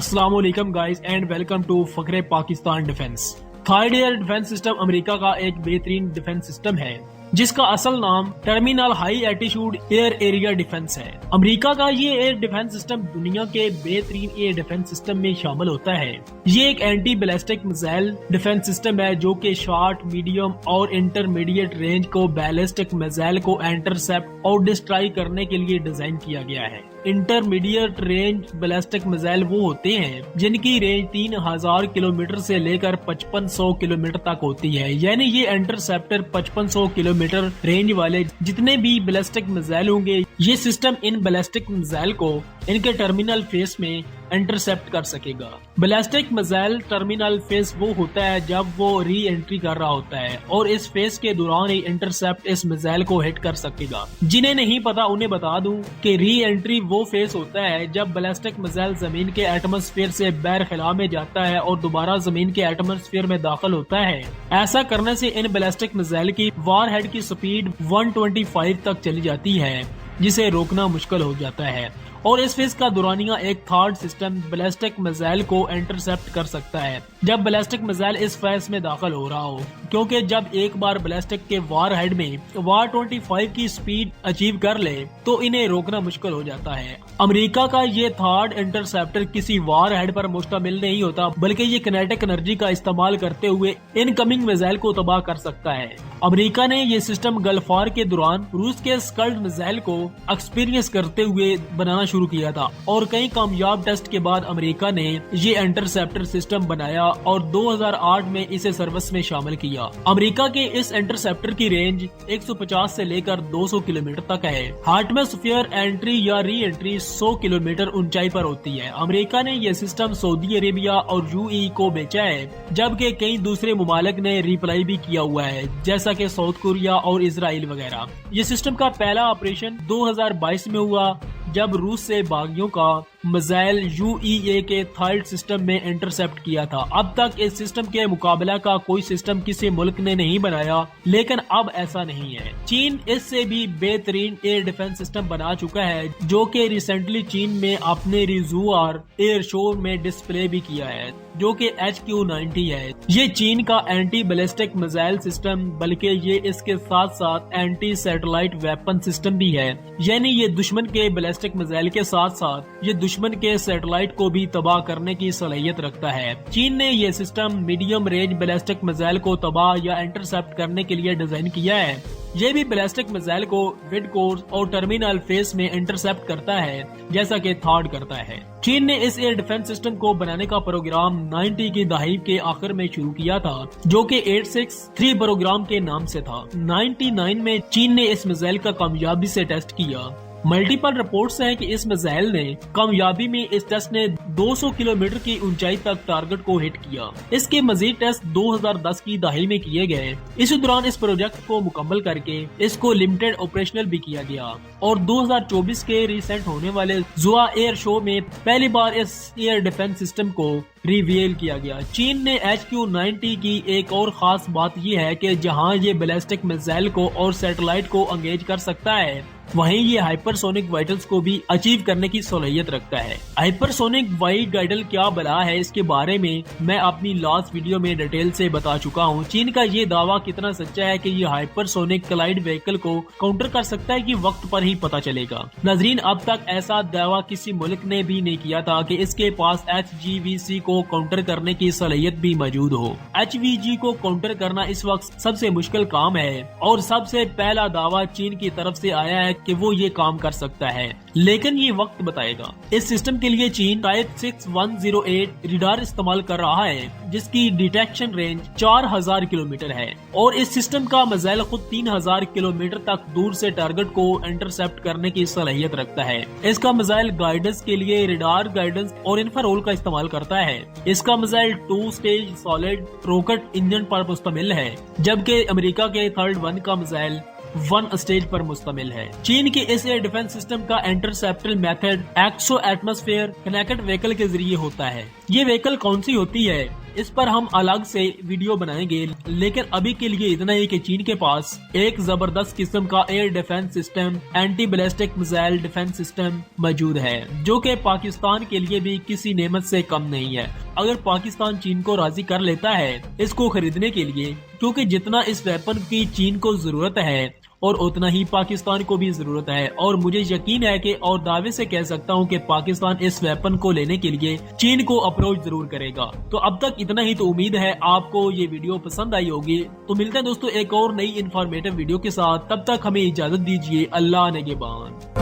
अस्सलाम वालेकुम guys and welcome to Fakhre Pakistan defence. Third air defence system America का एक बेहतरीन डिफेंस सिस्टम है जिसका असल नाम terminal high altitude air area defence है। अमेरिका का ये एयर डिफेंस सिस्टम दुनिया के बेहतरीन एयर डिफेंस सिस्टम में शामिल होता है। ये एक anti ballistic missile defence system है जो कि शॉर्ट, मीडियम और इंटरमीडिएट रेंज को बैलिस्टिक मिसाइल को इंटरसेप्ट और डिस्ट्रॉय करने के लिए डिजाइन किया गया है। इंटरमीडिएट रेंज बैलिस्टिक मिसाइल वो होते हैं जिनकी रेंज 3000 किलोमीटर से लेकर 5500 किलोमीटर तक होती है, यानी ये इंटरसेप्टर 5500 किलोमीटर रेंज वाले जितने भी बैलिस्टिक मिसाइल होंगे ये सिस्टम इन बैलिस्टिक मिसाइल को इनके टर्मिनल फेस में इंटरसेप्ट कर सकेगा। बैलिस्टिक मिसाइल टर्मिनल फेस वो होता है जब वो री एंट्री कर रहा होता है और इस फेस के दौरान ही इंटरसेप्ट इस मिसाइल को हिट कर सकेगा। जिन्हें नहीं पता उन्हें बता दूं कि री एंट्री वो फेस होता है जब बैलिस्टिक मिसाइल जमीन के एटमॉस्फेयर से बहरखला में जाता है और दोबारा जमीन के एटमॉस्फेयर में दाखिल होता है। ऐसा करने से इन बैलिस्टिक मिसाइल की वॉरहेड की स्पीड 125 तक चली जाती है जिसे रोकना मुश्किल हो जाता है और इस फेज का दौरानिया एक थर्ड सिस्टम बैलिस्टिक मिसाइल को इंटरसेप्ट कर सकता है जब बैलिस्टिक मिसाइल इस फेज में दाखिल हो रहा हो, क्योंकि जब एक बार बैलिस्टिक के वार हेड में 125 की स्पीड अचीव कर ले तो इन्हें रोकना मुश्किल हो जाता है। अमेरिका का ये थर्ड इंटरसेप्टर किसी वार हेड पर मुश्तमिल नहीं होता बल्कि ये किनेटिक एनर्जी का इस्तेमाल करते हुए इनकमिंग मिसाइल को तबाह कर सकता है। अमेरिका ने ये सिस्टम गल्फ वॉर के दौरान रूस के स्कल्ड मिसाइल को एक्सपीरियंस करते हुए बनाना शुरू किया था और कई कामयाब टेस्ट के बाद अमेरिका ने ये इंटरसेप्टर सिस्टम बनाया और 2008 में इसे सर्विस में शामिल किया। अमेरिका के इस इंटरसेप्टर की रेंज 150 से लेकर 200 किलोमीटर तक है। एटमॉस्फेयर एंट्री या री एंट्री 100 किलोमीटर ऊंचाई पर होती है। अमेरिका ने यह सिस्टम सऊदी अरेबिया और यूएई को बेचा है जबकि कई दूसरे मुमालिक ने रिप्लाई भी किया हुआ है जैसा कि साउथ कोरिया और इजराइल वगैरह। ये सिस्टम का पहला ऑपरेशन 2022 में हुआ जब रूस से बागियों का मिसाइल यूईए के थर्ड सिस्टम में इंटरसेप्ट किया था। अब तक इस सिस्टम के मुकाबला का कोई सिस्टम किसी मुल्क ने नहीं बनाया, लेकिन अब ऐसा नहीं है। चीन इससे भी बेहतरीन एयर डिफेंस सिस्टम बना चुका है जो कि रिसेंटली चीन में अपने रिजुआर एयर शो में डिस्प्ले भी किया है जो कि HQ-90 है। ये चीन का एंटी बैलिस्टिक मिसाइल सिस्टम बल्कि ये इसके साथ साथ एंटी सैटेलाइट वेपन सिस्टम भी है, यानी ये दुश्मन के बैलिस्टिक मिसाइल के साथ साथ ये दुश्मन के सैटेलाइट को भी तबाह करने की सलाहियत रखता है। चीन ने ये system medium range ballistic missile को तबाह या इंटरसेप्ट करने के लिए डिजाइन किया है। ये भी बैलिस्टिक मिसाइल को मिड कोर्स और टर्मिनल फेस में इंटरसेप्ट करता है जैसा कि थर्ड करता है। चीन ने इस एयर डिफेंस सिस्टम को बनाने का प्रोग्राम 90 की दहाई के आखिर में शुरू किया था जो कि 863 प्रोग्राम के नाम से था। 99 में चीन ने इस मिसाइल का कामयाबी से टेस्ट किया। मल्टीपल रिपोर्ट्स हैं कि इस मिसाइल ने कामयाबी में इस टेस्ट ने 200 किलोमीटर की ऊंचाई तक टारगेट को हिट किया। इसके मजीद टेस्ट 2010 की दहाई में किए गए। इसी दौरान इस प्रोजेक्ट को मुकम्मल करके इसको लिमिटेड ऑपरेशनल भी किया गया और 2024 के रिसेंट होने वाले जुआ एयर शो में पहली बार इस एयर डिफेंस सिस्टम को रिवील किया गया। चीन ने HQ-90 की एक और खास बात यह है कि जहां ये बैलिस्टिक मिसाइल को और सैटेलाइट को एंगेज कर सकता है वहीं ये हाइपरसोनिक वाइटल्स को भी अचीव करने की सलाहियत रखता है। हाइपरसोनिक वाइट गाइडल क्या बला है इसके बारे में मैं अपनी लास्ट वीडियो में डिटेल से बता चुका हूँ। चीन का ये दावा कितना सच्चा है कि ये हाइपरसोनिक क्लाइड व्हीकल को काउंटर कर सकता है कि वक्त पर ही पता चलेगा। नाजरीन, अब तक ऐसा दावा किसी मुल्क ने भी नहीं किया था कि इसके पास HGVC को काउंटर करने की सलाहियत भी मौजूद हो। HVG को काउंटर करना इस वक्त सबसे मुश्किल काम है और सबसे पहला दावा चीन की तरफ से आया है कि वो ये काम कर सकता है, लेकिन ये वक्त बताएगा। इस सिस्टम के लिए चीन टाइप 6108 रडार इस्तेमाल कर रहा है जिसकी डिटेक्शन रेंज 4000 किलोमीटर है और इस सिस्टम का मिसाइल खुद 3000 किलोमीटर तक दूर से टारगेट को इंटरसेप्ट करने की सलाहियत रखता है। इसका मिसाइल गाइडेंस के लिए रडार गाइडेंस और इंफ्रारोल का इस्तेमाल करता है। इसका missile 2 stage solid rocket engine पर मुश्तमिल है जबकि अमेरिका के थर्ड वन का मिसाइल 1 स्टेज पर मुश्तमिल है। चीन के इस एयर डिफेंस सिस्टम का इंटरसेप्टर मेथड एक्सो एटमॉस्फेयर कनेक्टेड व्हीकल के जरिए होता है। ये व्हीकल कौन सी होती है? اس پر ہم الگ سے ویڈیو بنائیں گے، لیکن ابھی کے لیے اتنا ہی کہ چین کے پاس ایک زبردست قسم کا air defence system, anti ballistic missile defence system موجود ہے، جو کہ پاکستان کے لیے بھی کسی نعمت سے کم نہیں ہے۔ اگر پاکستان چین کو راضی کر لیتا ہے اس کو خریدنے کے لیے، کیونکہ جتنا اس ویپن کی چین کو ضرورت ہے اور اتنا ہی پاکستان کو بھی ضرورت ہے، اور مجھے یقین ہے کہ اور دعوے سے کہہ سکتا ہوں کہ پاکستان اس ویپن کو لینے کے لیے چین کو اپروچ ضرور کرے گا۔ تو اب تک اتنا ہی، تو امید ہے آپ کو یہ ویڈیو پسند آئی ہوگی۔ تو ملتے ہیں دوستو ایک اور نئی انفارمیٹو ویڈیو کے ساتھ، تب تک ہمیں اجازت دیجیے، اللہ نگہبان۔